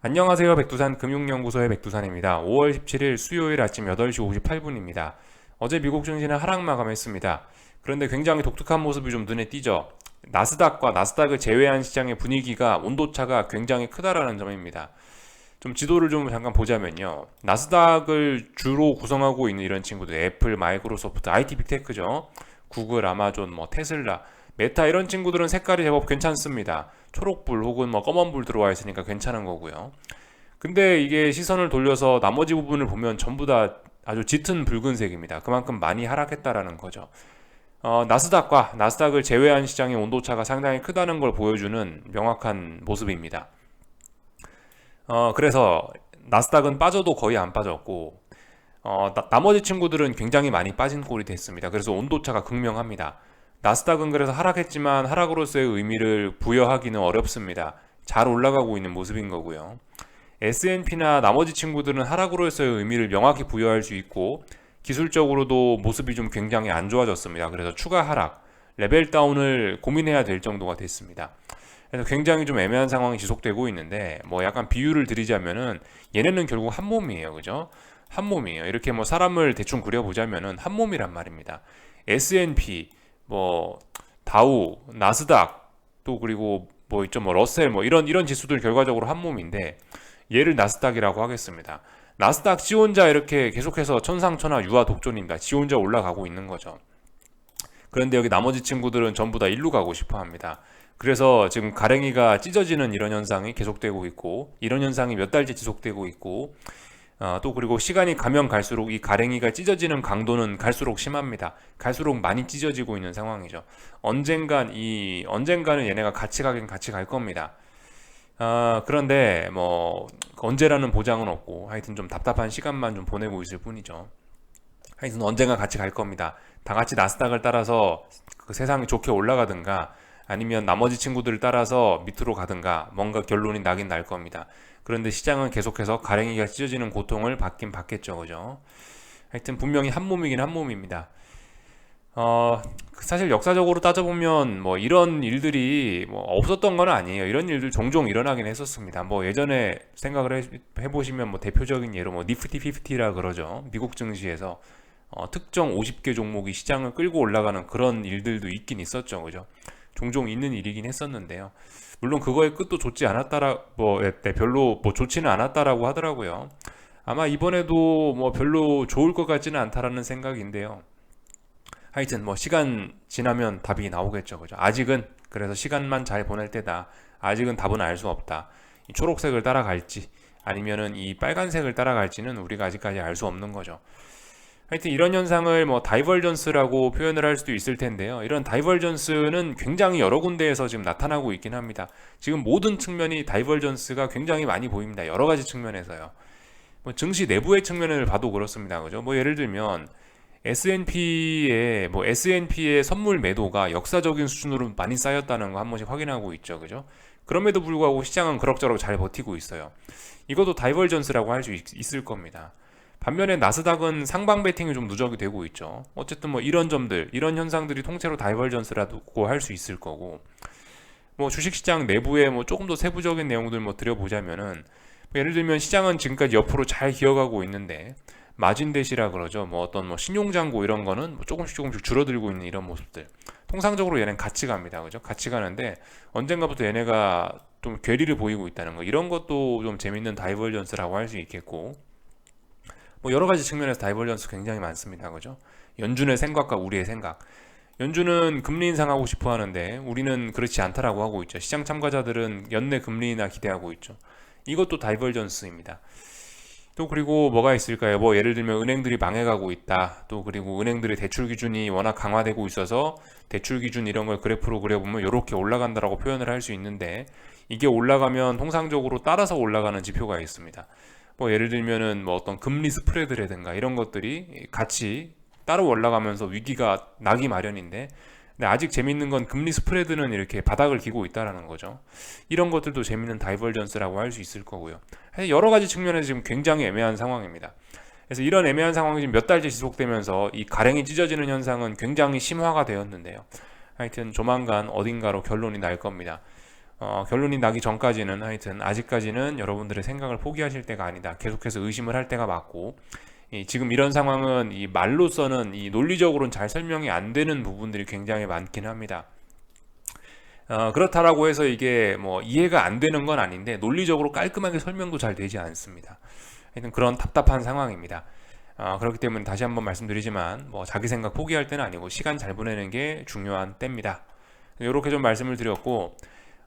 안녕하세요. 백두산 금융연구소의 백두산입니다. 5월 17일 수요일 아침 8시 58분입니다. 어제 미국 증시는 하락 마감했습니다. 그런데 굉장히 독특한 모습이 좀 눈에 띄죠. 나스닥과 나스닥을 제외한 시장의 분위기가 온도차가 굉장히 크다라는 점입니다. 좀 지도를 좀 잠깐 보자면요. 나스닥을 주로 구성하고 있는 이런 친구들, 애플, 마이크로소프트, IT 빅테크죠. 구글, 아마존, 테슬라, 메타 이런 친구들은 색깔이 제법 괜찮습니다. 초록불 혹은 검은불 들어와 있으니까 괜찮은 거고요. 근데 이게 시선을 돌려서 나머지 부분을 보면 전부 다 아주 짙은 붉은색입니다. 그만큼 많이 하락했다라는 거죠. 나스닥과 나스닥을 제외한 시장의 온도차가 상당히 크다는 걸 보여주는 명확한 모습입니다. 그래서 나스닥은 빠져도 거의 안 빠졌고 나머지 친구들은 굉장히 많이 빠진 꼴이 됐습니다. 그래서 온도차가 극명합니다. 나스닥은 그래서 하락했지만 하락으로서의 의미를 부여하기는 어렵습니다. 잘 올라가고 있는 모습인 거고요. S&P나 나머지 친구들은 하락으로서의 의미를 명확히 부여할 수 있고 기술적으로도 모습이 좀 굉장히 안 좋아졌습니다. 그래서 추가 하락, 레벨 다운을 고민해야 될 정도가 됐습니다. 그래서 굉장히 좀 애매한 상황이 지속되고 있는데 약간 비유를 드리자면은 얘네는 결국 한 몸이에요. 그죠? 한 몸이에요. 이렇게 사람을 대충 그려보자면은 한 몸이란 말입니다. S&P, 다우, 나스닥, 또 그리고 있죠, 러셀, 이런 지수들 결과적으로 한 몸인데, 얘를 나스닥이라고 하겠습니다. 나스닥 지 혼자 이렇게 계속해서 천상천하 유아 독존입니다. 지 혼자 올라가고 있는 거죠. 그런데 여기 나머지 친구들은 전부 다 일로 가고 싶어 합니다. 그래서 지금 가랭이가 찢어지는 이런 현상이 계속되고 있고, 이런 현상이 몇 달째 지속되고 있고, 또 그리고 시간이 가면 갈수록 이 가랭이가 찢어지는 강도는 갈수록 심합니다. 갈수록 많이 찢어지고 있는 상황이죠. 언젠가는 얘네가 같이 가긴 같이 갈 겁니다. 그런데 언제라는 보장은 없고 하여튼 좀 답답한 시간만 좀 보내고 있을 뿐이죠. 하여튼 언젠가 같이 갈 겁니다. 다 같이 나스닥을 따라서 그 세상이 좋게 올라가든가 아니면 나머지 친구들을 따라서 밑으로 가든가 뭔가 결론이 나긴 날 겁니다. 그런데 시장은 계속해서 가랭이가 찢어지는 고통을 받긴 받겠죠. 그죠? 하여튼 분명히 한 몸이긴 한 몸입니다. 사실 역사적으로 따져보면 이런 일들이 없었던 건 아니에요. 이런 일들 종종 일어나긴 했었습니다. 예전에 생각을 해보시면 대표적인 예로 니프티 50라 그러죠. 미국 증시에서 특정 50개 종목이 시장을 끌고 올라가는 그런 일들도 있긴 있었죠. 그죠? 종종 있는 일이긴 했었는데요. 물론 그거의 끝도 좋지 않았다라 별로 좋지는 않았다라고 하더라고요. 아마 이번에도 별로 좋을 것 같지는 않다라는 생각인데요. 하여튼 시간 지나면 답이 나오겠죠. 그죠? 아직은 그래서 시간만 잘 보낼 때다. 아직은 답은 알 수 없다. 이 초록색을 따라갈지 아니면은 이 빨간색을 따라갈지는 우리가 아직까지 알 수 없는 거죠. 하여튼 이런 현상을 다이버전스라고 표현을 할 수도 있을 텐데요. 이런 다이버전스는 굉장히 여러 군데에서 지금 나타나고 있긴 합니다. 지금 모든 측면이 다이버전스가 굉장히 많이 보입니다. 여러 가지 측면에서요. 증시 내부의 측면을 봐도 그렇습니다. 그죠? 예를 들면 S&P의 선물 매도가 역사적인 수준으로 많이 쌓였다는 거 한 번씩 확인하고 있죠. 그죠? 그럼에도 불구하고 시장은 그럭저럭 잘 버티고 있어요. 이것도 다이버전스라고 할 수 있을 겁니다. 반면에 나스닥은 상방 베팅이 좀 누적이 되고 있죠. 어쨌든 이런 점들, 이런 현상들이 통째로 다이버전스라고 할 수 있을 거고, 주식시장 내부에 조금 더 세부적인 내용들 들여보자면은, 예를 들면 시장은 지금까지 옆으로 잘 기어가고 있는데, 마진 대시라 그러죠. 어떤 신용잔고 이런 거는 조금씩 줄어들고 있는 이런 모습들. 통상적으로 얘는 같이 갑니다. 그죠? 같이 가는데, 언젠가부터 얘네가 좀 괴리를 보이고 있다는 거. 이런 것도 좀 재밌는 다이버전스라고 할 수 있겠고, 여러 가지 측면에서 다이버전스 굉장히 많습니다. 그죠? 연준의 생각과 우리의 생각. 연준은 금리 인상하고 싶어 하는데 우리는 그렇지 않다라고 하고 있죠. 시장 참가자들은 연내 금리 인하 기대하고 있죠. 이것도 다이버전스입니다. 또 그리고 뭐가 있을까요? 예를 들면 은행들이 망해가고 있다. 또 그리고 은행들의 대출 기준이 워낙 강화되고 있어서 대출 기준 이런 걸 그래프로 그려보면 이렇게 올라간다라고 표현을 할 수 있는데 이게 올라가면 통상적으로 따라서 올라가는 지표가 있습니다. 예를 들면은 어떤 금리 스프레드라든가 이런 것들이 같이 따로 올라가면서 위기가 나기 마련인데 근데 아직 재밌는 건 금리 스프레드는 이렇게 바닥을 기고 있다라는 거죠. 이런 것들도 재밌는 다이버전스라고 할 수 있을 거고요. 여러 가지 측면에서 지금 굉장히 애매한 상황입니다. 그래서 이런 애매한 상황이 지금 몇 달째 지속되면서 이 가랭이 찢어지는 현상은 굉장히 심화가 되었는데요. 하여튼 조만간 어딘가로 결론이 날 겁니다. 결론이 나기 전까지는 하여튼 아직까지는 여러분들의 생각을 포기하실 때가 아니다. 계속해서 의심을 할 때가 맞고, 지금 이런 상황은 이 말로서는 이 논리적으로는 잘 설명이 안 되는 부분들이 굉장히 많긴 합니다. 그렇다라고 해서 이게 뭐 이해가 안 되는 건 아닌데 논리적으로 깔끔하게 설명도 잘 되지 않습니다. 하여튼 그런 답답한 상황입니다. 그렇기 때문에 다시 한번 말씀드리지만 뭐 자기 생각 포기할 때는 아니고 시간 잘 보내는 게 중요한 때입니다. 이렇게 좀 말씀을 드렸고,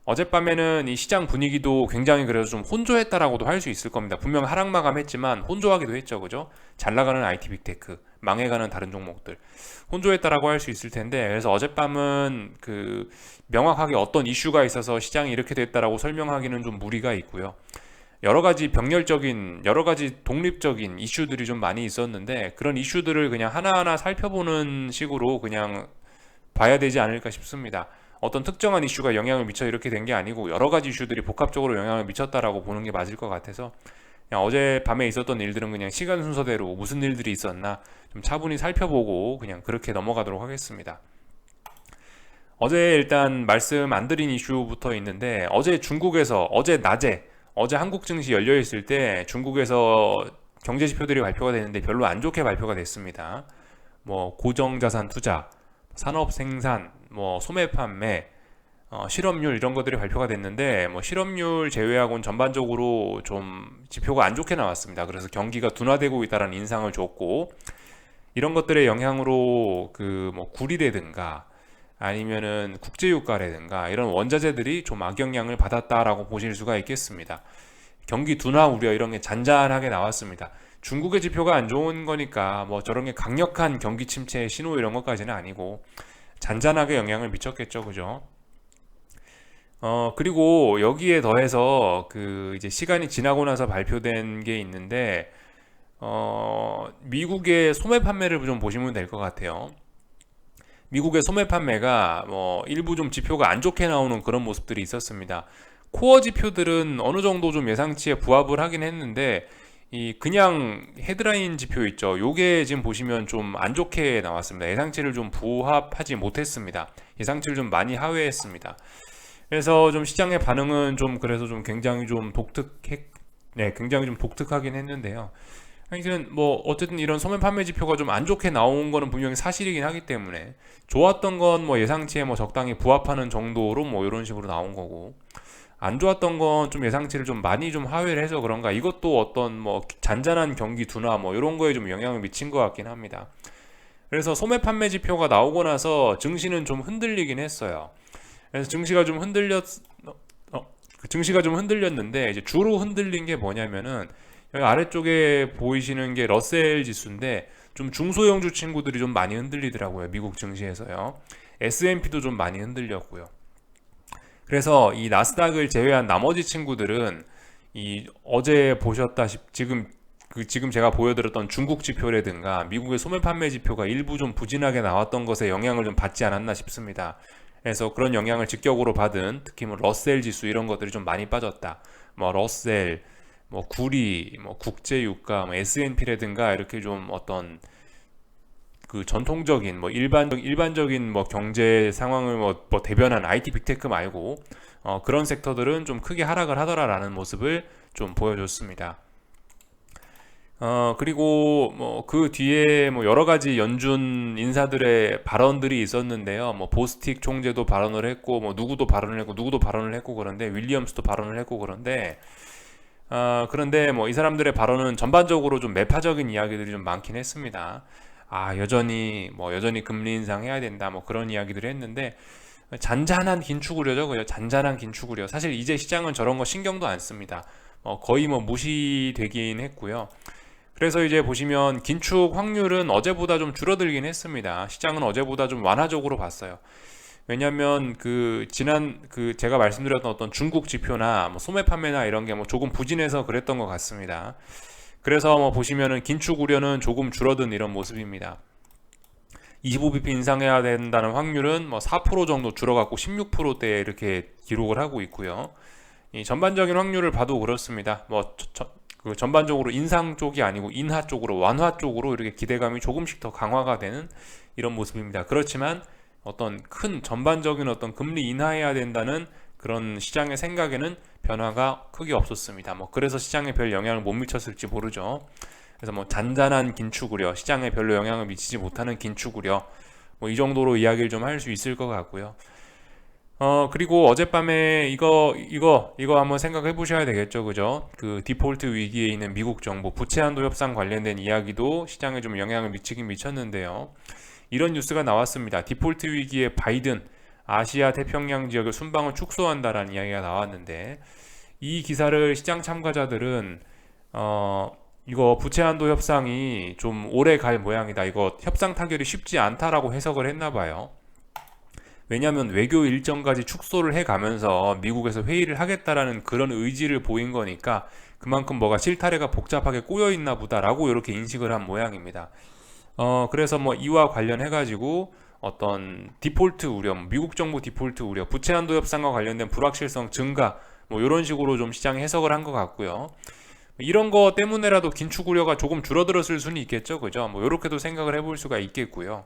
어젯밤에는 이 시장 분위기도 굉장히 그래서 좀 혼조했다라고도 할 수 있을 겁니다. 분명 하락 마감했지만 혼조하기도 했죠, 그죠? 잘 나가는 IT 빅테크, 망해가는 다른 종목들, 혼조했다라고 할 수 있을 텐데, 그래서 어젯밤은 그 명확하게 어떤 이슈가 있어서 시장이 이렇게 됐다라고 설명하기는 좀 무리가 있고요. 여러 가지 병렬적인, 여러 가지 독립적인 이슈들이 좀 많이 있었는데, 그런 이슈들을 그냥 하나하나 살펴보는 식으로 그냥 봐야 되지 않을까 싶습니다. 어떤 특정한 이슈가 영향을 미쳐 이렇게 된 게 아니고 여러 가지 이슈들이 복합적으로 영향을 미쳤다라고 보는 게 맞을 것 같아서, 그냥 어제 밤에 있었던 일들은 그냥 시간 순서대로 무슨 일들이 있었나 좀 차분히 살펴보고 그냥 그렇게 넘어가도록 하겠습니다. 어제 일단 말씀 안 드린 이슈부터 있는데, 어제 중국에서 어제 낮에 어제 한국 증시 열려 있을 때 중국에서 경제 지표들이 발표가 됐는데 별로 안 좋게 발표가 됐습니다. 뭐 고정자산 투자, 산업 생산, 뭐 소매 판매, 실업률 이런 것들이 발표가 됐는데, 뭐 실업률 제외하고는 전반적으로 좀 지표가 안 좋게 나왔습니다. 그래서 경기가 둔화되고 있다는 인상을 줬고, 이런 것들의 영향으로 그 뭐 구리라든가 아니면은 국제유가라든가 이런 원자재들이 좀 악영향을 받았다라고 보실 수가 있겠습니다. 경기 둔화 우려 이런 게 잔잔하게 나왔습니다. 중국의 지표가 안 좋은 거니까 뭐 저런 게 강력한 경기 침체의 신호 이런 것까지는 아니고 잔잔하게 영향을 미쳤겠죠, 그죠? 그리고 여기에 더해서 그 이제 시간이 지나고 나서 발표된 게 있는데, 미국의 소매 판매를 좀 보시면 될 것 같아요. 미국의 소매 판매가 뭐 일부 좀 지표가 안 좋게 나오는 그런 모습들이 있었습니다. 코어 지표들은 어느 정도 좀 예상치에 부합을 하긴 했는데, 이 그냥 헤드라인 지표 있죠. 요게 지금 보시면 좀 안 좋게 나왔습니다. 예상치를 좀 부합하지 못했습니다. 예상치를 좀 많이 하회했습니다. 그래서 좀 시장의 반응은 좀 그래서 좀 굉장히 좀 굉장히 좀 독특하긴 했는데요. 하여튼 뭐 어쨌든 이런 소매 판매 지표가 좀 안 좋게 나온 거는 분명히 사실이긴 하기 때문에, 좋았던 건 뭐 예상치에 뭐 적당히 부합하는 정도로 뭐 이런 식으로 나온 거고, 안 좋았던 건 좀 예상치를 좀 많이 좀 하회를 해서 그런가, 이것도 어떤 뭐 잔잔한 경기 둔화 뭐 이런 거에 좀 영향을 미친 것 같긴 합니다. 그래서 소매 판매 지표가 나오고 나서 증시는 좀 흔들리긴 했어요. 그래서 증시가 좀 흔들렸는데, 이제 주로 흔들린 게 뭐냐면은 여기 아래쪽에 보이시는 게 러셀 지수인데, 좀 중소형주 친구들이 좀 많이 흔들리더라고요. 미국 증시에서요. S&P도 좀 많이 흔들렸고요. 그래서 이 나스닥을 제외한 나머지 친구들은 이 어제 보셨다시피 지금 제가 보여드렸던 중국 지표라든가 미국의 소매 판매 지표가 일부 좀 부진하게 나왔던 것에 영향을 좀 받지 않았나 싶습니다. 그래서 그런 영향을 직격으로 받은 특히 뭐 러셀 지수 이런 것들이 좀 많이 빠졌다. 뭐 러셀, 뭐 구리, 뭐 국제유가, 뭐 S&P라든가 이렇게 좀 어떤 그 전통적인 뭐 일반적인 뭐 경제 상황을 뭐 대변한 IT 빅테크 말고 그런 섹터들은 좀 크게 하락을 하더라라는 모습을 좀 보여줬습니다. 그리고 뭐 그 뒤에 뭐 여러 가지 연준 인사들의 발언들이 있었는데요. 뭐 보스틱 총재도 발언을 했고, 뭐 누구도 발언을 했고 그런데 윌리엄스도 발언을 했고 그런데 뭐 이 사람들의 발언은 전반적으로 좀 매파적인 이야기들이 좀 많긴 했습니다. 여전히 금리 인상해야 된다 뭐 그런 이야기들을 했는데, 잔잔한 긴축 우려죠. 그죠? 잔잔한 긴축 우려. 사실 이제 시장은 저런 거 신경도 안 씁니다. 거의 뭐 무시되긴 했고요. 그래서 이제 보시면 긴축 확률은 어제보다 좀 줄어들긴 했습니다. 시장은 어제보다 좀 완화적으로 봤어요. 왜냐하면 제가 말씀드렸던 어떤 중국 지표나 뭐 소매 판매나 이런 게 뭐 조금 부진해서 그랬던 것 같습니다. 그래서 뭐 보시면은 긴축 우려는 조금 줄어든 이런 모습입니다. 25bp 인상해야 된다는 확률은 뭐 4% 정도 줄어갖고 16%대에 이렇게 기록을 하고 있고요. 이 전반적인 확률을 봐도 그렇습니다. 그 전반적으로 인상 쪽이 아니고 인하 쪽으로, 완화 쪽으로 이렇게 기대감이 조금씩 더 강화가 되는 이런 모습입니다. 그렇지만 어떤 큰 전반적인 어떤 금리 인하해야 된다는 그런 시장의 생각에는 변화가 크게 없었습니다. 뭐 그래서 시장에 별 영향을 못 미쳤을지 모르죠. 그래서 뭐 잔잔한 긴축 우려, 시장에 별로 영향을 미치지 못하는 긴축 우려, 뭐 이 정도로 이야기를 좀 할 수 있을 것 같고요. 그리고 어젯밤에 이거 한번 생각해 보셔야 되겠죠. 그죠? 그 디폴트 위기에 있는 미국 정부 부채 한도 협상 관련된 이야기도 시장에 좀 영향을 미치긴 미쳤는데요. 이런 뉴스가 나왔습니다. 디폴트 위기에 바이든 아시아 태평양 지역의 순방을 축소한다라는 이야기가 나왔는데, 이 기사를 시장 참가자들은 이거 부채 한도 협상이 좀 오래 갈 모양이다, 이거 협상 타결이 쉽지 않다라고 해석을 했나 봐요. 왜냐하면 외교 일정까지 축소를 해가면서 미국에서 회의를 하겠다라는 그런 의지를 보인 거니까 그만큼 뭐가 실타래가 복잡하게 꼬여 있나 보다라고 이렇게 인식을 한 모양입니다. 그래서 뭐 이와 관련해가지고 어떤 디폴트 우려, 미국 정부 디폴트 우려, 부채 한도 협상과 관련된 불확실성 증가, 뭐 이런 식으로 좀 시장이 해석을 한 것 같고요. 이런 거 때문에라도 긴축 우려가 조금 줄어들었을 수는 있겠죠, 그죠? 뭐 이렇게도 생각을 해볼 수가 있겠고요.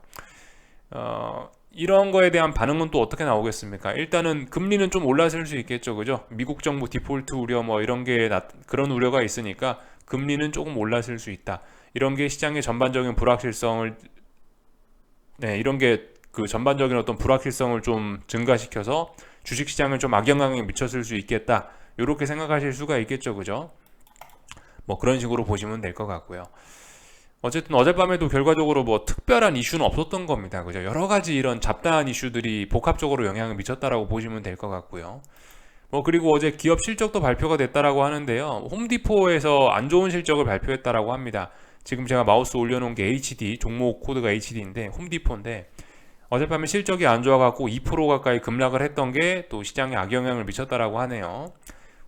이런 거에 대한 반응은 또 어떻게 나오겠습니까? 일단은 금리는 좀 올랐을 수 있겠죠, 그죠? 미국 정부 디폴트 우려 뭐 이런 게 그런 우려가 있으니까 금리는 조금 올랐을 수 있다. 이런 게 시장의 전반적인 불확실성을, 이런 게 그 전반적인 어떤 불확실성을 좀 증가시켜서 주식 시장을 좀 악영향을 미쳤을 수 있겠다. 이렇게 생각하실 수가 있겠죠, 그죠? 뭐 그런 식으로 보시면 될 것 같고요. 어쨌든 어젯밤에도 결과적으로 뭐 특별한 이슈는 없었던 겁니다. 그죠? 여러 가지 이런 잡다한 이슈들이 복합적으로 영향을 미쳤다라고 보시면 될 것 같고요. 뭐 그리고 어제 기업 실적도 발표가 됐다라고 하는데요. 홈디포에서 안 좋은 실적을 발표했다라고 합니다. 지금 제가 마우스 올려놓은 게 HD, 종목 코드가 HD인데 홈디포인데, 어젯밤에 실적이 안 좋아갖고 2% 가까이 급락을 했던 게 또 시장에 악영향을 미쳤다라고 하네요.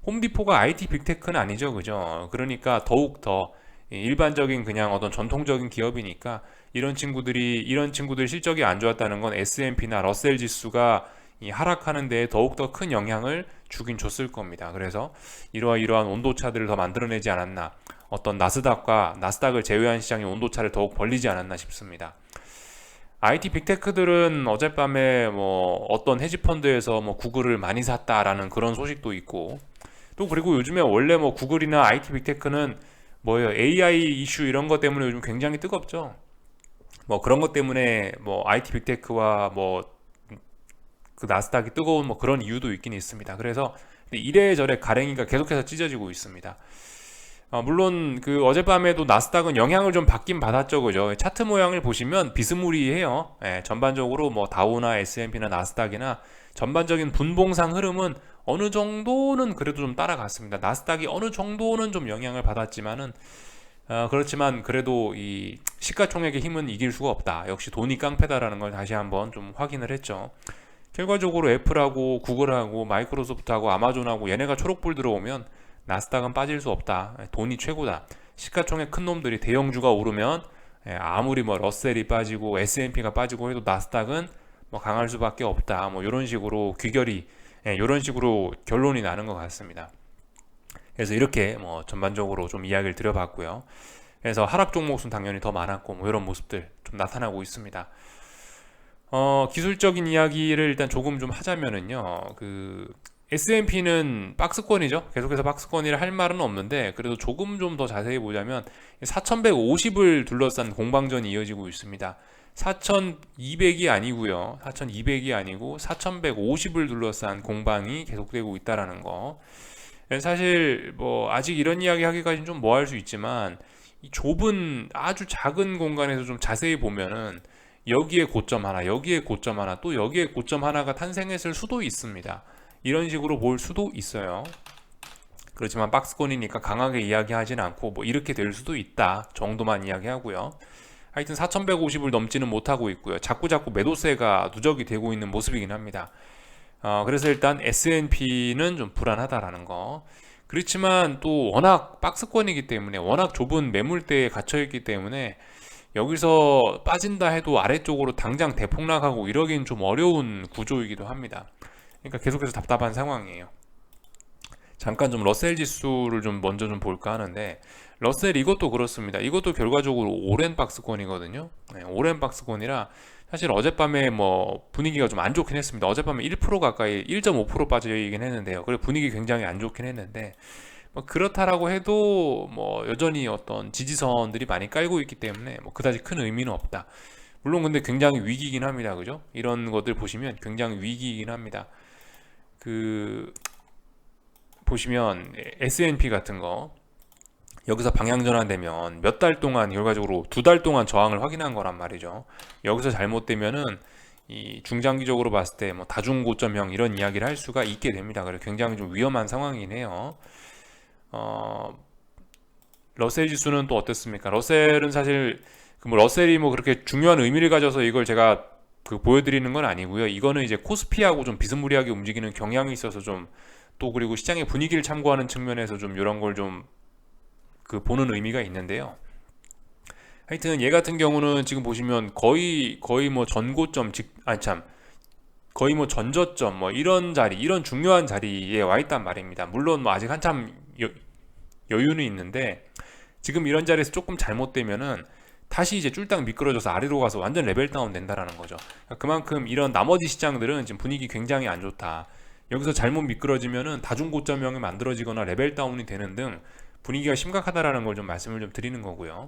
홈디포가 IT 빅테크는 아니죠, 그죠? 그러니까 더욱 더 일반적인 그냥 어떤 전통적인 기업이니까 이런 친구들 실적이 안 좋았다는 건 S&P나 러셀 지수가 이 하락하는 데에 더욱더 큰 영향을 주긴 줬을 겁니다. 그래서 이러한 온도차들을 더 만들어내지 않았나, 어떤 나스닥을 제외한 시장의 온도차를 더욱 벌리지 않았나 싶습니다. IT 빅테크들은 어젯밤에 뭐 어떤 헤지펀드에서 뭐 구글을 많이 샀다라는 그런 소식도 있고, 또 그리고 요즘에 원래 뭐 구글이나 IT 빅테크는 뭐예요, AI 이슈 이런 것 때문에 요즘 굉장히 뜨겁죠. 뭐 그런 것 때문에 뭐 IT 빅테크와 뭐 그 나스닥이 뜨거운 뭐 그런 이유도 있긴 있습니다. 그래서 이래저래 가랭이가 계속해서 찢어지고 있습니다. 물론 그 어젯밤에도 나스닥은 영향을 좀 받긴 받았죠, 그죠? 차트 모양을 보시면 비스무리해요. 전반적으로 뭐 다우나 S&P나 나스닥이나 전반적인 분봉상 흐름은 어느 정도는 그래도 좀 따라갔습니다. 나스닥이 어느 정도는 좀 영향을 받았지만은, 그렇지만 그래도 이 시가총액의 힘은 이길 수가 없다. 역시 돈이 깡패다라는 걸 다시 한번 좀 확인을 했죠. 결과적으로 애플하고 구글하고 마이크로소프트하고 아마존하고 얘네가 초록불 들어오면 나스닥은 빠질 수 없다. 돈이 최고다. 시가총액 큰 놈들이 대형주가 오르면 아무리 뭐 러셀이 빠지고 S&P가 빠지고 해도 나스닥은 뭐 강할 수밖에 없다. 뭐 이런 식으로 이런 식으로 결론이 나는 것 같습니다. 그래서 이렇게 뭐 전반적으로 좀 이야기를 드려봤고요. 그래서 하락 종목은 당연히 더 많았고 뭐 이런 모습들 좀 나타나고 있습니다. 기술적인 이야기를 일단 조금 좀 하자면은요, 그 S&P는 박스권이죠. 계속해서 박스권이라 할 말은 없는데, 그래도 조금 좀 더 자세히 보자면 4150을 둘러싼 공방전이 이어지고 있습니다. 4200이 아니고요. 4200이 아니고 4150을 둘러싼 공방이 계속되고 있다라는 거. 사실 뭐 아직 이런 이야기 하기까지는 좀 뭐 할 수 있지만, 이 좁은 아주 작은 공간에서 좀 자세히 보면은 여기에 고점 하나, 여기에 고점 하나, 또 여기에 고점 하나가 탄생했을 수도 있습니다. 이런 식으로 볼 수도 있어요. 그렇지만 박스권이니까 강하게 이야기하진 않고 뭐 이렇게 될 수도 있다 정도만 이야기하고요. 하여튼 4150을 넘지는 못하고 있고요. 자꾸 매도세가 누적이 되고 있는 모습이긴 합니다. 그래서 일단 S&P는 좀 불안하다라는 거. 그렇지만 또 워낙 박스권이기 때문에, 워낙 좁은 매물대에 갇혀있기 때문에 여기서 빠진다 해도 아래쪽으로 당장 대폭락하고 이러긴 좀 어려운 구조이기도 합니다. 그러니까 계속해서 답답한 상황이에요. 잠깐 좀 러셀 지수를 좀 먼저 좀 볼까 하는데, 러셀 이것도 그렇습니다. 이것도 결과적으로 오랜 박스권이거든요. 오랜 박스권이라 사실 어젯밤에 뭐 분위기가 좀 안 좋긴 했습니다. 어젯밤에 1% 가까이 1.5% 빠져있긴 했는데요. 그리고 분위기 굉장히 안 좋긴 했는데 뭐 그렇다라고 해도 뭐 여전히 어떤 지지선들이 많이 깔고 있기 때문에 뭐 그다지 큰 의미는 없다. 물론 근데 굉장히 위기이긴 합니다. 그죠? 이런 것들 보시면 굉장히 위기이긴 합니다. 그 보시면 S&P 같은 거 여기서 방향 전환되면 몇 달 동안 결과적으로 2달 동안 저항을 확인한 거란 말이죠. 여기서 잘못되면은 이 중장기적으로 봤을 때 뭐 다중고점형 이런 이야기를 할 수가 있게 됩니다. 그래서 굉장히 좀 위험한 상황이네요. 러셀 지수는 또 어떻습니까? 러셀은 사실 그뭐 러셀이 뭐 그렇게 중요한 의미를 가져서 이걸 제가 그 보여드리는 건 아니고요. 이거는 이제 코스피하고 좀 비스무리하게 움직이는 경향이 있어서 좀 또 그리고 시장의 분위기를 참고하는 측면에서 좀 이런 걸 좀 그 보는 의미가 있는데요. 하여튼 얘 같은 경우는 지금 보시면 거의 뭐 전고점 아니 참 거의 뭐 전저점 뭐 이런 자리 이런 중요한 자리에 와 있단 말입니다. 물론 뭐 아직 한참 여유는 있는데 지금 이런 자리에서 조금 잘못되면은 다시 이제 쫄딱 미끄러져서 아래로 가서 완전 레벨 다운 된다라는 거죠. 그만큼 이런 나머지 시장들은 지금 분위기 굉장히 안 좋다. 여기서 잘못 미끄러지면은 다중고점형이 만들어지거나 레벨 다운이 되는 등 분위기가 심각하다라는 걸 좀 말씀을 좀 드리는 거고요.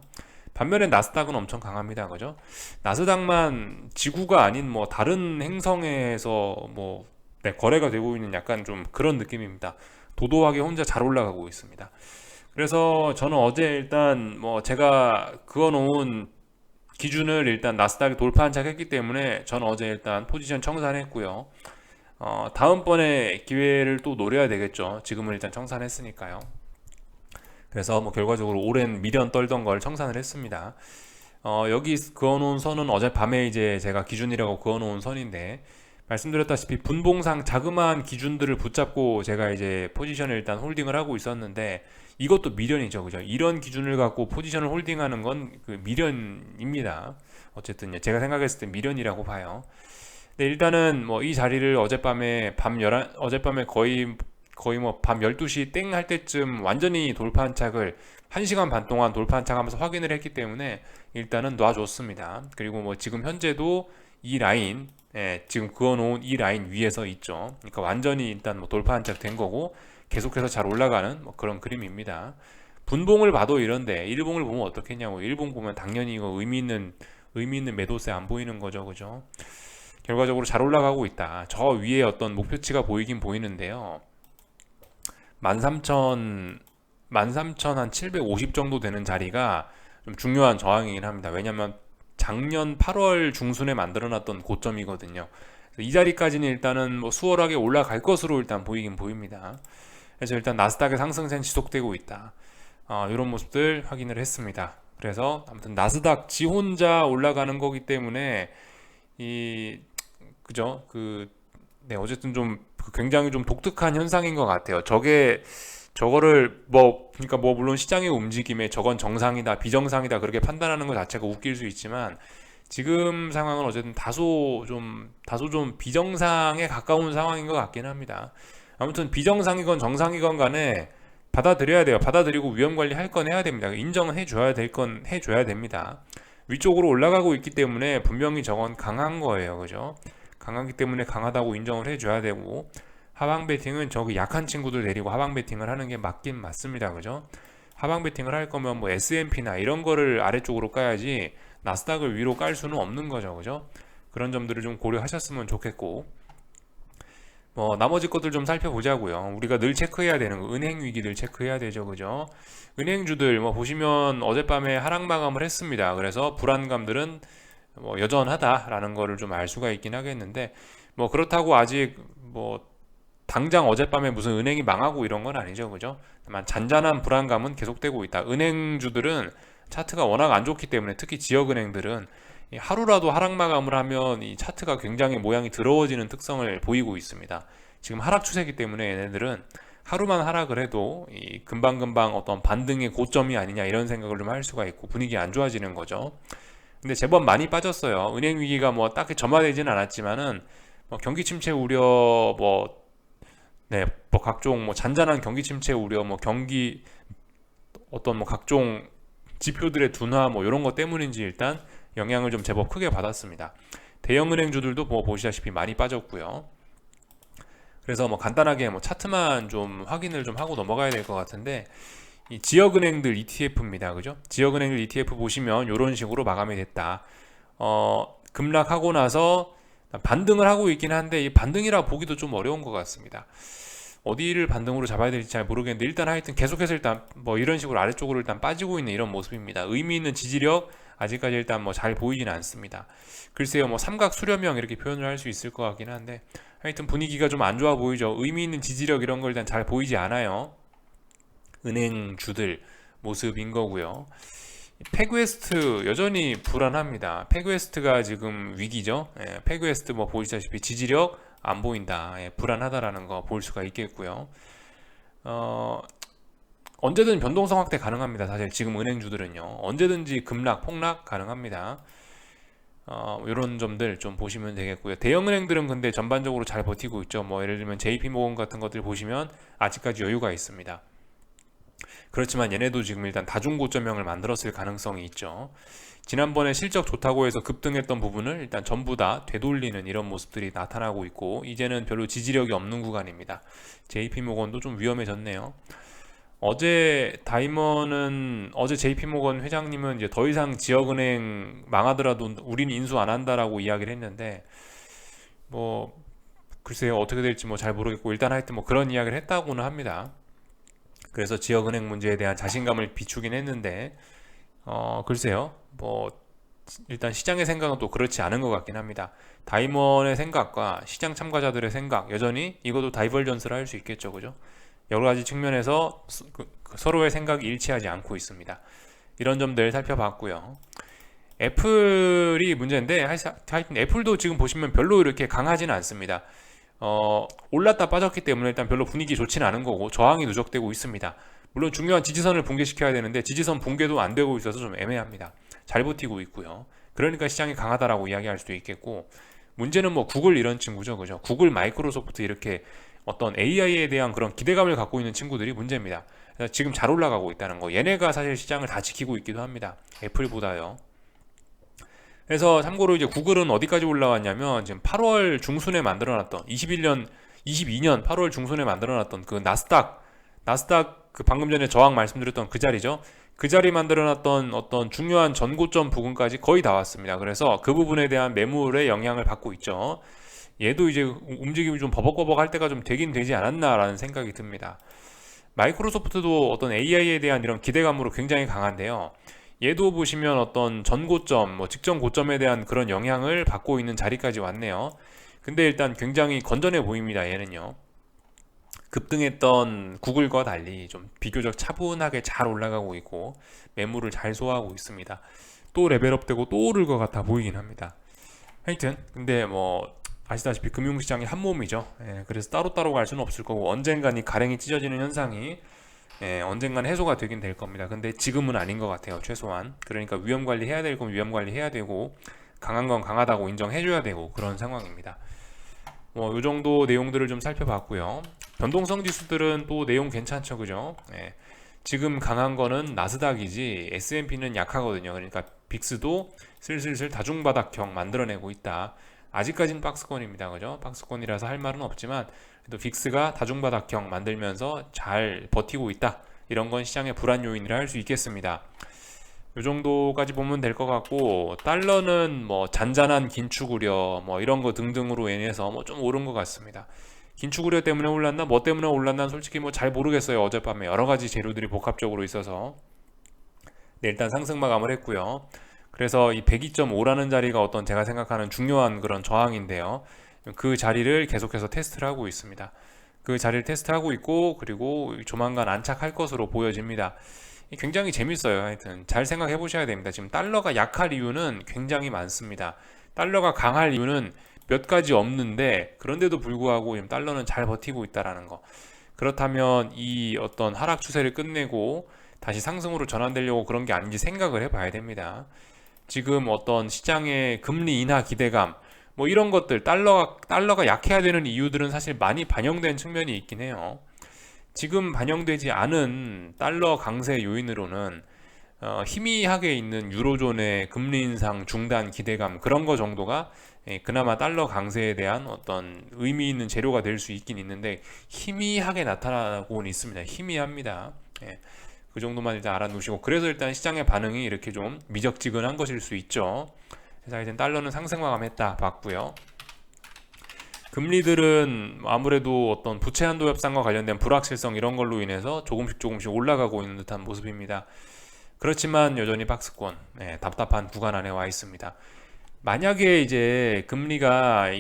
반면에 나스닥은 엄청 강합니다. 그죠? 나스닥만 지구가 아닌 뭐 다른 행성에서 뭐 네, 거래가 되고 있는 약간 좀 그런 느낌입니다. 도도하게 혼자 잘 올라가고 있습니다. 그래서 저는 어제 일단 뭐 제가 그어놓은 기준을 일단 나스닥이 돌파한 착 했기 때문에 저는 어제 일단 포지션 청산했고요. 다음번에 기회를 또 노려야 되겠죠. 지금은 일단 청산했으니까요. 그래서 뭐 결과적으로 오랜 미련 떨던 걸 청산을 했습니다. 여기 그어놓은 선은 어젯밤에 이제 제가 기준이라고 그어놓은 선인데 말씀드렸다시피 분봉상 자그마한 기준들을 붙잡고 제가 이제 포지션을 일단 홀딩을 하고 있었는데 이것도 미련이죠. 그죠? 이런 기준을 갖고 포지션을 홀딩하는 건 그 미련입니다. 어쨌든 제가 생각했을 때 미련이라고 봐요. 근데 일단은 뭐 이 자리를 어젯밤에 어젯밤에 거의 뭐 밤 12시 땡 할 때쯤 완전히 돌파한 착을 1시간 반 동안 돌파한 착 하면서 확인을 했기 때문에 일단은 놔줬습니다. 그리고 뭐 지금 현재도 이 라인, 지금 그어놓은 이 라인 위에서 있죠. 그러니까 완전히 일단 뭐 돌파한 착 된 거고 계속해서 잘 올라가는 뭐 그런 그림입니다. 분봉을 봐도 이런데 일봉을 보면 어떻겠냐고. 일봉 보면 당연히 이거 의미 있는 매도세 안 보이는 거죠. 그죠? 결과적으로 잘 올라가고 있다. 저 위에 어떤 목표치가 보이긴 보이는데요. 13,000 한 750 정도 되는 자리가 좀 중요한 저항이긴 합니다. 왜냐면 작년 8월 중순에 만들어놨던 고점이거든요. 이 자리까지는 일단은 뭐 수월하게 올라갈 것으로 일단 보이긴 보입니다. 그래서 일단 나스닥의 상승세는 지속되고 있다. 이런 모습들 확인을 했습니다. 그래서 아무튼 나스닥 지 혼자 올라가는 거기 때문에 그죠? 네, 어쨌든 좀 굉장히 좀 독특한 현상인 것 같아요. 저거를 뭐 그러니까 뭐 물론 시장의 움직임에 저건 정상이다, 비정상이다 그렇게 판단하는 것 자체가 웃길 수 있지만 지금 상황은 어쨌든 다소 좀 비정상에 가까운 상황인 것 같긴 합니다. 아무튼 비정상이건 정상이건 간에 받아들여야 돼요. 받아들이고 위험 관리 할 건 해야 됩니다. 인정은 해줘야 될 건 해줘야 됩니다. 위쪽으로 올라가고 있기 때문에 분명히 저건 강한 거예요. 그죠? 강하기 때문에 강하다고 인정을 해줘야 되고 하방 베팅은 저기 약한 친구들 데리고 하방 베팅을 하는 게 맞긴 맞습니다. 그죠? 하방 베팅을 할 거면 뭐 S&P나 이런 거를 아래쪽으로 까야지 나스닥을 위로 깔 수는 없는 거죠. 그죠? 그런 점들을 좀 고려하셨으면 좋겠고 뭐 나머지 것들 좀 살펴보자고요. 우리가 늘 체크해야 되는 거 은행 위기들 체크해야 되죠. 그죠? 은행주들 뭐 보시면 어젯밤에 하락 마감을 했습니다. 그래서 불안감들은 뭐 여전하다라는 거를 좀 알 수가 있긴 하겠는데 뭐 그렇다고 아직 뭐 당장 어젯밤에 무슨 은행이 망하고 이런 건 아니죠. 그죠? 다만 잔잔한 불안감은 계속되고 있다. 은행주들은 차트가 워낙 안 좋기 때문에 특히 지역은행들은 하루라도 하락 마감을 하면 이 차트가 굉장히 모양이 더러워지는 특성을 보이고 있습니다. 지금 하락 추세이기 때문에 얘네들은 하루만 하락을 해도 이 금방금방 어떤 반등의 고점이 아니냐 이런 생각을 좀 할 수가 있고 분위기 안 좋아지는 거죠. 근데 제법 많이 빠졌어요. 은행 위기가 뭐 딱히 점화되지는 않았지만은 뭐 경기 침체 우려 뭐 각종 뭐 잔잔한 경기 침체 우려 뭐 경기 어떤 뭐 각종 지표들의 둔화 뭐 이런 것 때문인지 일단 영향을 좀 제법 크게 받았습니다. 대형 은행주들도 뭐 보시다시피 많이 빠졌고요. 그래서 뭐 간단하게 뭐 차트만 좀 확인을 좀 하고 넘어가야 될 것 같은데, 이 지역은행들 ETF입니다. 그죠? 지역은행들 ETF 보시면 이런 식으로 마감이 됐다. 급락하고 나서 반등을 하고 있긴 한데 이 반등이라 보기도 좀 어려운 것 같습니다. 어디를 반등으로 잡아야 될지 잘 모르겠는데 일단 하여튼 계속해서 일단 뭐 이런 식으로 아래쪽으로 일단 빠지고 있는 이런 모습입니다. 의미 있는 지지력 아직까지 일단 뭐 잘 보이지는 않습니다. 글쎄요, 뭐 삼각 수렴형 이렇게 표현을 할 수 있을 것 같긴 한데 하여튼 분위기가 좀 안 좋아 보이죠. 의미 있는 지지력 이런 걸 일단 잘 보이지 않아요. 은행주들 모습인 거고요. 페그웨스트 여전히 불안합니다. 페그웨스트가 지금 위기죠. 페그웨스트 뭐 보시다시피 지지력 안 보인다. 불안하다라는 거 볼 수가 있겠고요. 언제든 변동성 확대 가능합니다. 사실 지금 은행주들은요. 언제든지 급락, 폭락 가능합니다. 이런 점들 좀 보시면 되겠고요. 대형 은행들은 근데 전반적으로 잘 버티고 있죠. 뭐 예를 들면 JP모건 같은 것들 보시면 아직까지 여유가 있습니다. 그렇지만 얘네도 지금 일단 다중고점형을 만들었을 가능성이 있죠. 지난번에 실적 좋다고 해서 급등했던 부분을 일단 전부 다 되돌리는 이런 모습들이 나타나고 있고 이제는 별로 지지력이 없는 구간입니다. JP모건도 좀 위험해졌네요. 어제 JP모건 회장님은 이제 더 이상 지역은행 망하더라도 우리는 인수 안 한다라고 이야기를 했는데 뭐 글쎄요 어떻게 될지 뭐 잘 모르겠고 일단 하여튼 뭐 그런 이야기를 했다고는 합니다. 그래서 지역은행 문제에 대한 자신감을 비추긴 했는데 글쎄요 뭐 일단 시장의 생각은 또 그렇지 않은 것 같긴 합니다. 다이먼의 생각과 시장 참가자들의 생각 여전히 이것도 다이버전스를 할 수 있겠죠, 그죠? 여러 가지 측면에서 서로의 생각이 일치하지 않고 있습니다. 이런 점들 살펴봤고요. 애플이 문제인데 하여튼 애플도 지금 보시면 별로 이렇게 강하지는 않습니다. 올랐다 빠졌기 때문에 일단 별로 분위기 좋지는 않은 거고 저항이 누적되고 있습니다. 물론 중요한 지지선을 붕괴시켜야 되는데 지지선 붕괴도 안 되고 있어서 좀 애매합니다. 잘 버티고 있고요. 그러니까 시장이 강하다라고 이야기할 수도 있겠고 문제는 뭐 구글 이런 친구죠, 그죠? 구글, 마이크로소프트 이렇게 어떤 AI에 대한 그런 기대감을 갖고 있는 친구들이 문제입니다. 지금 잘 올라가고 있다는 거. 얘네가 사실 시장을 다 지키고 있기도 합니다. 애플보다요. 그래서 참고로 이제 구글은 어디까지 올라왔냐면 지금 8월 중순에 만들어놨던 22년 8월 중순에 만들어놨던 그 나스닥 그 방금 전에 저항 말씀드렸던 그 자리죠. 그 자리 만들어놨던 어떤 중요한 전고점 부근까지 거의 다 왔습니다. 그래서 그 부분에 대한 매물의 영향을 받고 있죠. 얘도 이제 움직임이 좀 버벅버벅할 때가 좀 되긴 되지 않았나라는 생각이 듭니다. 마이크로소프트도 어떤 AI에 대한 이런 기대감으로 굉장히 강한데요. 얘도 보시면 어떤 전고점, 뭐 직전 고점에 대한 그런 영향을 받고 있는 자리까지 왔네요. 근데 일단 굉장히 건전해 보입니다. 얘는요. 급등했던 구글과 달리 좀 비교적 차분하게 잘 올라가고 있고 매물을 잘 소화하고 있습니다. 또 레벨업되고 또 오를 것 같아 보이긴 합니다. 하여튼 근데 뭐 아시다시피 금융시장이 한 몸이죠. 그래서 따로따로 갈 수는 없을 거고 언젠간 이 가랭이 찢어지는 현상이 언젠간 해소가 되긴 될 겁니다. 근데 지금은 아닌 것 같아요. 최소한. 그러니까 위험관리 해야 될 건 위험관리 해야 되고 강한 건 강하다고 인정해줘야 되고 그런 상황입니다. 뭐 이 정도 내용들을 좀 살펴봤고요. 변동성 지수들은 또 내용 괜찮죠, 그죠? 지금 강한 거는 나스닥이지 S&P는 약하거든요. 그러니까 빅스도 슬슬슬 다중바닥형 만들어내고 있다. 아직까지는 박스권입니다, 그죠? 박스권이라서 할 말은 없지만 또 빅스가 다중바닥형 만들면서 잘 버티고 있다. 이런 건 시장의 불안 요인이라 할 수 있겠습니다. 이 정도까지 보면 될 것 같고 달러는 뭐 잔잔한 긴축 우려 뭐 이런 거 등등으로 인해서 뭐 좀 오른 것 같습니다. 긴축 우려 때문에 올랐나 뭐 때문에 올랐나 솔직히 뭐 잘 모르겠어요. 어젯밤에 여러 가지 재료들이 복합적으로 있어서 네, 일단 상승 마감을 했고요. 그래서 이 102.5라는 자리가 어떤 제가 생각하는 중요한 그런 저항인데요. 그 자리를 계속해서 테스트를 하고 있습니다. 그 자리를 테스트하고 있고 그리고 조만간 안착할 것으로 보여집니다. 굉장히 재밌어요. 하여튼 잘 생각해 보셔야 됩니다. 지금 달러가 약할 이유는 굉장히 많습니다. 달러가 강할 이유는 몇 가지 없는데 그런데도 불구하고 지금 달러는 잘 버티고 있다라는 거. 그렇다면 이 어떤 하락 추세를 끝내고 다시 상승으로 전환되려고 그런 게 아닌지 생각을 해봐야 됩니다. 지금 어떤 시장의 금리 인하 기대감 뭐 이런 것들 달러가 약해야 되는 이유들은 사실 많이 반영된 측면이 있긴 해요. 지금 반영되지 않은 달러 강세 요인으로는 희미하게 있는 유로존의 금리 인상 중단 기대감 그런 거 정도가 그나마 달러 강세에 대한 어떤 의미 있는 재료가 될 수 있긴 있는데 희미하게 나타나고는 있습니다. 희미합니다. 예, 그 정도만 일단 알아두시고 그래서 일단 시장의 반응이 이렇게 좀 미적지근한 것일 수 있죠. 그래서 하여튼 달러는 상승 마감했다 봤고요. 금리들은 아무래도 어떤 부채 한도 협상과 관련된 불확실성 이런 걸로 인해서 조금씩 올라가고 있는 듯한 모습입니다. 그렇지만 여전히 박스권, 답답한 구간 안에 와 있습니다. 만약에 이제 금리가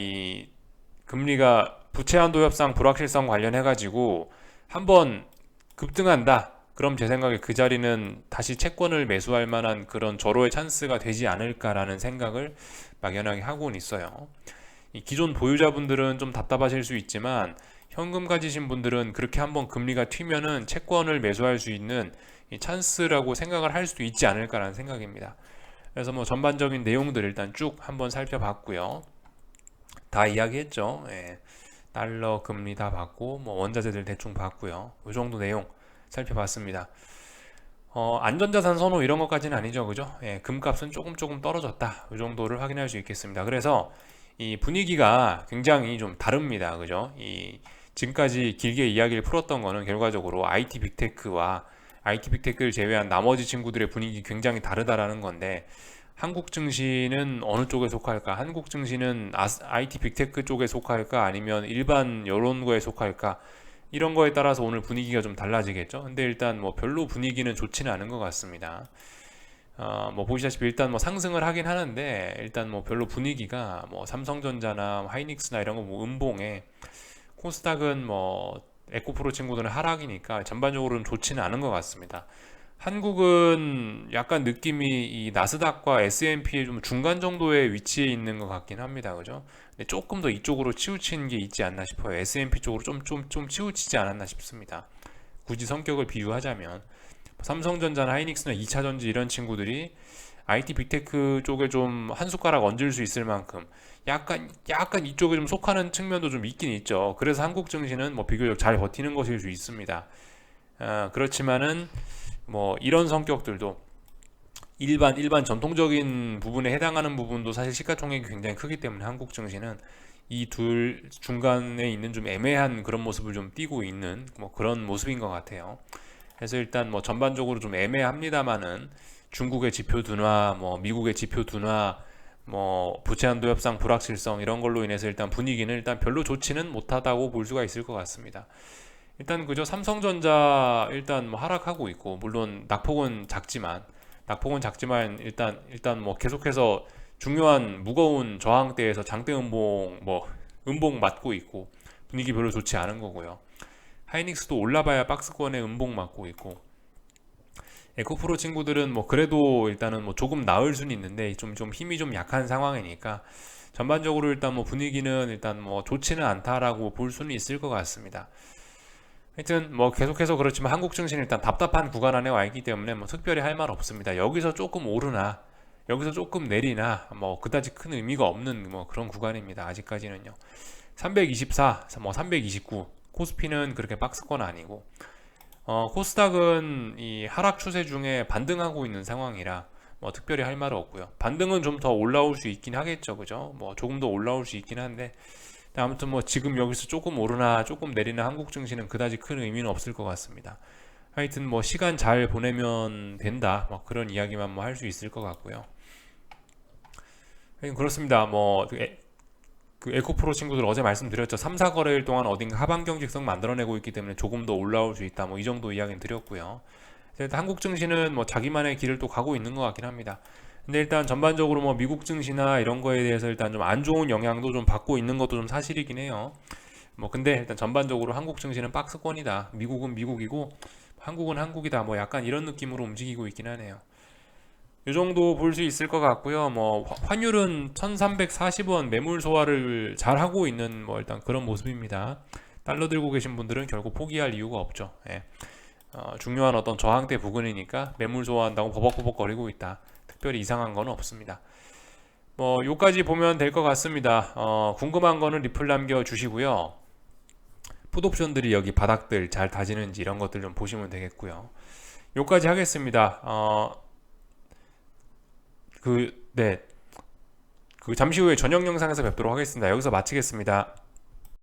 부채 한도 협상 불확실성 관련해 가지고 한번 급등한다. 그럼 제 생각에 그 자리는 다시 채권을 매수할 만한 그런 절호의 찬스가 되지 않을까라는 생각을 막연하게 하고는 있어요. 이 기존 보유자분들은 좀 답답하실 수 있지만 현금 가지신 분들은 그렇게 한번 금리가 튀면은 채권을 매수할 수 있는 이 찬스라고 생각을 할 수도 있지 않을까라는 생각입니다. 그래서 뭐 전반적인 내용들 일단 쭉 한번 살펴봤고요. 다 이야기했죠. 달러 금리 다 봤고 뭐 원자재들 대충 봤고요. 이 정도 내용 살펴봤습니다. 안전자산 선호 이런 것까지는 아니죠, 그죠? 금값은 조금 떨어졌다. 이 정도를 확인할 수 있겠습니다. 그래서 이 분위기가 굉장히 좀 다릅니다, 그죠? 지금까지 길게 이야기를 풀었던 거는 결과적으로 IT 빅테크와 IT 빅테크를 제외한 나머지 친구들의 분위기 굉장히 다르다라는 건데 한국 증시는 어느 쪽에 속할까? 한국 증시는 IT 빅테크 쪽에 속할까? 아니면 일반 이런 거에 속할까? 이런 거에 따라서 오늘 분위기가 좀 달라지겠죠. 근데 일단 뭐 별로 분위기는 좋지는 않은 것 같습니다. 뭐 보시다시피 일단 뭐 상승을 하긴 하는데 일단 뭐 별로 분위기가 뭐 삼성전자나 하이닉스나 이런 거 뭐 음봉에 코스닥은 뭐 에코프로 친구들은 하락이니까 전반적으로는 좋지는 않은 것 같습니다. 한국은 약간 느낌이 이 나스닥과 S&P의 좀 중간 정도의 위치에 있는 것 같긴 합니다. 그죠? 근데 조금 더 이쪽으로 치우치는 게 있지 않나 싶어요. S&P 쪽으로 좀 치우치지 않았나 싶습니다. 굳이 성격을 비유하자면 삼성전자나 하이닉스나 2차전지 이런 친구들이 IT 빅테크 쪽에 좀 한 숟가락 얹을 수 있을 만큼 약간 이쪽에 좀 속하는 측면도 좀 있긴 있죠. 그래서 한국 증시는 뭐 비교적 잘 버티는 것일 수 있습니다. 그렇지만은 뭐 이런 성격들도 일반 전통적인 부분에 해당하는 부분도 사실 시가총액이 굉장히 크기 때문에 한국 증시는 이 둘 중간에 있는 좀 애매한 그런 모습을 좀 띠고 있는 뭐 그런 모습인 것 같아요. 그래서 일단 뭐 전반적으로 좀 애매합니다만은 중국의 지표 둔화, 뭐 미국의 지표 둔화, 뭐 부채 한도 협상 불확실성 이런 걸로 인해서 일단 분위기는 일단 별로 좋지는 못하다고 볼 수가 있을 것 같습니다. 일단 그저 삼성전자 일단 뭐 하락하고 있고 물론 낙폭은 작지만 일단 뭐 계속해서 중요한 무거운 저항대에서 장대 음봉 맞고 있고 분위기 별로 좋지 않은 거고요. 하이닉스도 올라봐야 박스권에 음봉 맞고 있고 에코프로 친구들은 뭐 그래도 일단은 뭐 조금 나을 수는 있는데 좀 힘이 좀 약한 상황이니까 전반적으로 일단 뭐 분위기는 일단 뭐 좋지는 않다라고 볼 수는 있을 것 같습니다. 하여튼 뭐 계속해서 그렇지만 한국 증시는 일단 답답한 구간 안에 와 있기 때문에 뭐 특별히 할 말 없습니다. 여기서 조금 오르나 여기서 조금 내리나 뭐 그다지 큰 의미가 없는 뭐 그런 구간입니다. 아직까지는요. 324, 뭐 329, 코스피는 그렇게 박스권 아니고 코스닥은 이 하락 추세 중에 반등하고 있는 상황이라 뭐 특별히 할 말은 없고요. 반등은 좀 더 올라올 수 있긴 하겠죠, 그죠? 뭐 조금 더 올라올 수 있긴 한데 아무튼 뭐 지금 여기서 조금 오르나 조금 내리나 한국 증시는 그다지 큰 의미는 없을 것 같습니다. 하여튼 뭐 시간 잘 보내면 된다, 뭐 그런 이야기만 뭐 할 수 있을 것 같고요. 하여튼 그렇습니다. 그 에코프로 친구들 어제 말씀드렸죠. 3, 4거래일 동안 어딘가 하방 경직성 만들어내고 있기 때문에 조금 더 올라올 수 있다. 뭐 이 정도 이야기는 드렸고요. 한국 증시는 뭐 자기만의 길을 또 가고 있는 것 같긴 합니다. 근데 일단 전반적으로 뭐 미국 증시나 이런 거에 대해서 일단 좀 안 좋은 영향도 좀 받고 있는 것도 좀 사실이긴 해요. 뭐 근데 일단 전반적으로 한국 증시는 박스권이다. 미국은 미국이고 한국은 한국이다. 뭐 약간 이런 느낌으로 움직이고 있긴 하네요. 이 정도 볼 수 있을 것 같고요. 뭐 환율은 1340원 매물 소화를 잘 하고 있는 뭐 일단 그런 모습입니다. 달러 들고 계신 분들은 결국 포기할 이유가 없죠. 중요한 어떤 저항대 부근이니까 매물 소화한다고 버벅버벅거리고 있다. 특별히 이상한 건 없습니다. 뭐 요까지 보면 될 것 같습니다. 궁금한 거는 리플 남겨 주시고요. 풋옵션들이 여기 바닥들 잘 다지는지 이런 것들 좀 보시면 되겠고요. 요까지 하겠습니다. 네. 잠시 후에 저녁 영상에서 뵙도록 하겠습니다. 여기서 마치겠습니다.